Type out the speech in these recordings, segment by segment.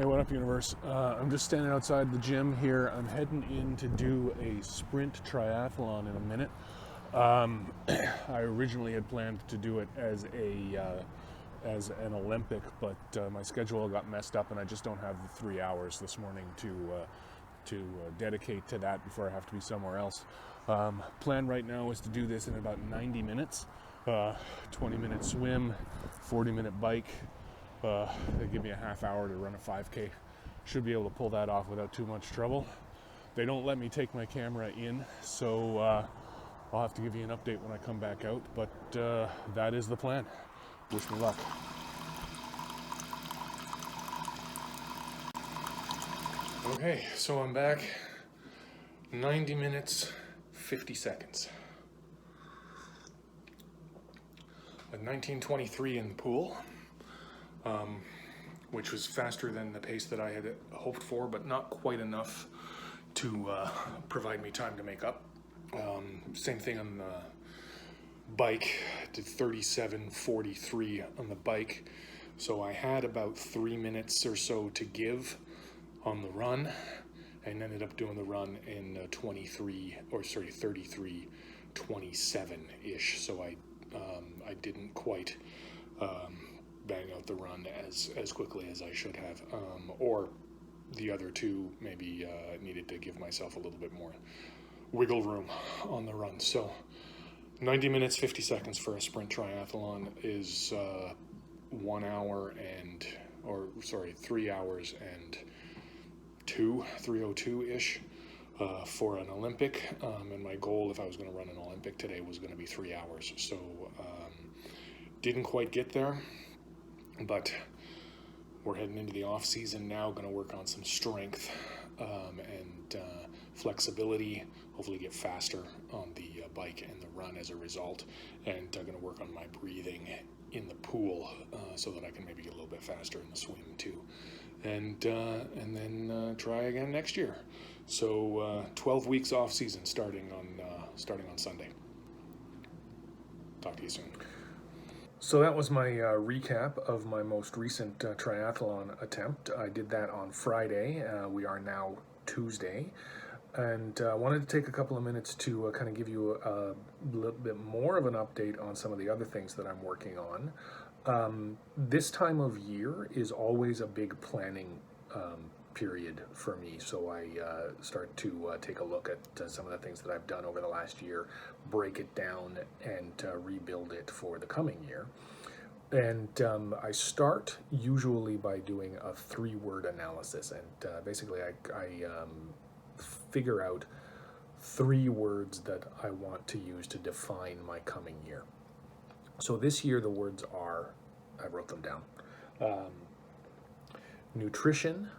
Hey, what up, universe? I'm just standing outside the gym here. I'm heading in to do a sprint triathlon in a minute. I originally had planned to do it as an Olympic, but my schedule got messed up, and I just don't have the 3 hours this morning to dedicate to that before I have to be somewhere else. Plan right now is to do this in about 90 minutes. 20-minute swim, 40-minute bike. They give me a half hour to run a 5K. Should be able to pull that off without too much trouble. They don't let me take my camera in, so I'll have to give you an update when I come back out, but that is the plan. Wish me luck. Okay, so I'm back. 90 minutes, 50 seconds. A 1923 in the pool. Which was faster than the pace that I had hoped for, but not quite enough to provide me time to make up. Same thing on the bike, did 37:43 on the bike. So I had about 3 minutes or so to give on the run, and ended up doing the run in 33:27-ish. So I didn't quite bang out the run as quickly as I should have, or the other two maybe needed to give myself a little bit more wiggle room on the run. So 90 minutes 50 seconds for a sprint triathlon is 3 hours and 3:02-ish for an Olympic, and my goal, if I was going to run an Olympic today, was going to be 3 hours. So didn't quite get there, but we're heading into the off season now. Going to work on some strength and flexibility, hopefully get faster on the bike and the run as a result, and going to work on my breathing in the pool so that I can maybe get a little bit faster in the swim too, and then try again next year. So 12 weeks off season starting on Sunday. Talk to you soon. So that was my recap of my most recent triathlon attempt. I did that on Friday. We are now Tuesday. And I wanted to take a couple of minutes to kind of give you a little bit more of an update on some of the other things that I'm working on. This time of year is always a big planning period for me, so I start to take a look at some of the things that I've done over the last year, break it down, and rebuild it for the coming year. And I start usually by doing a 3-word analysis, and basically I figure out 3 words that I want to use to define my coming year. So this year the words are, I wrote them down, nutrition,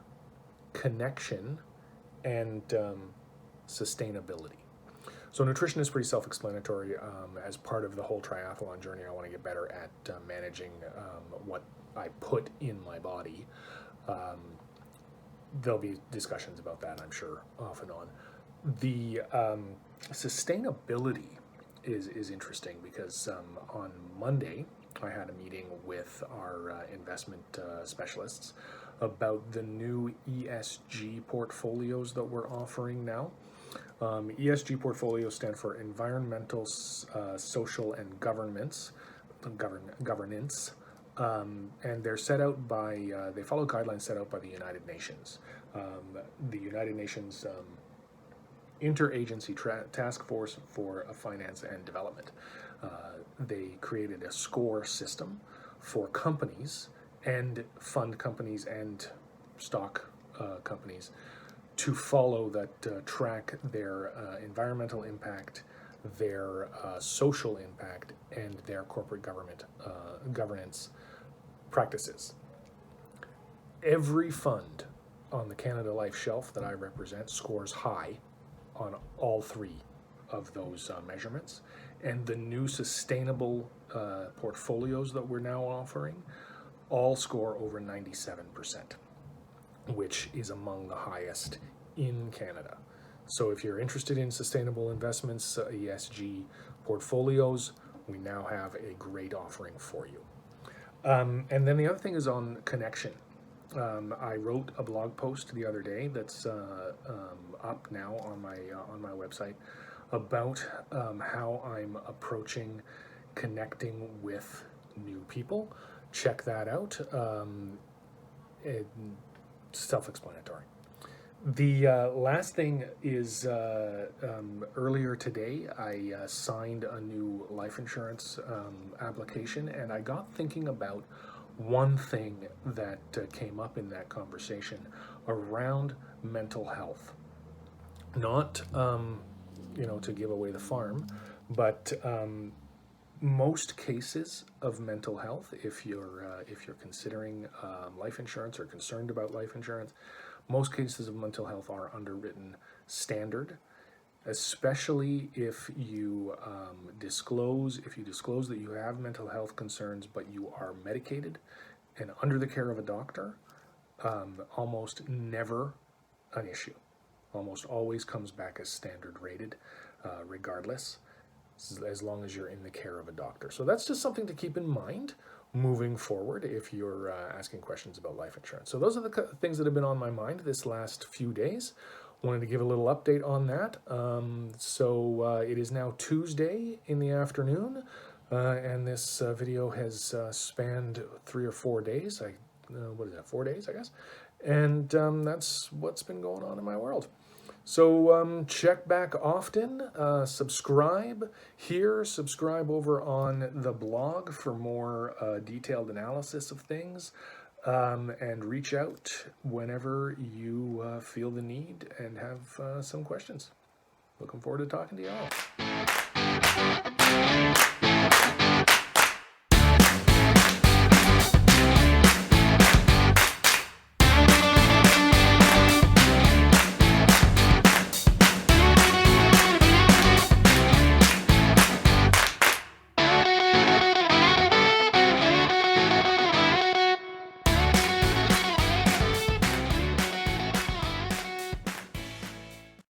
connection, and sustainability. So nutrition is pretty self-explanatory. As part of the whole triathlon journey, I want to get better at managing what I put in my body. There'll be discussions about that, I'm sure, off and on. The sustainability is interesting because on Monday I had a meeting with our investment specialists about the new ESG portfolios that we're offering now. ESG portfolios stand for environmental, social, and governance, and they're set out by, they follow guidelines set out by the United Nations. The United Nations Interagency Task Force for Finance and Development. They created a score system for companies and fund companies and stock companies to follow that track their environmental impact, their social impact, and their corporate governance practices. Every fund on the Canada Life shelf that I represent scores high on all 3 of those measurements, and the new sustainable portfolios that we're now offering all score over 97%, which is among the highest in Canada. So if you're interested in sustainable investments, ESG portfolios, we now have a great offering for you. And then the other thing is on connection. I wrote a blog post the other day that's up now on my website about how I'm approaching connecting with new people. Check that out. Self-explanatory. The last thing is earlier today I signed a new life insurance application, and I got thinking about one thing that came up in that conversation around mental health. Not, to give away the farm, but most cases of mental health, if you're considering life insurance or concerned about life insurance, most cases of mental health are underwritten standard, especially if you disclose that you have mental health concerns, but you are medicated and under the care of a doctor. Almost never an issue. Almost always comes back as standard rated, regardless, as long as you're in the care of a doctor. So that's just something to keep in mind moving forward if you're asking questions about life insurance. So those are the things that have been on my mind this last few days. Wanted to give a little update on that. It is now Tuesday in the afternoon, and this video has spanned 3 or 4 days. 4 days, I guess. And that's what's been going on in my world. So check back often, subscribe here, subscribe over on the blog for more detailed analysis of things, and reach out whenever you feel the need and have some questions. Looking forward to talking to you all.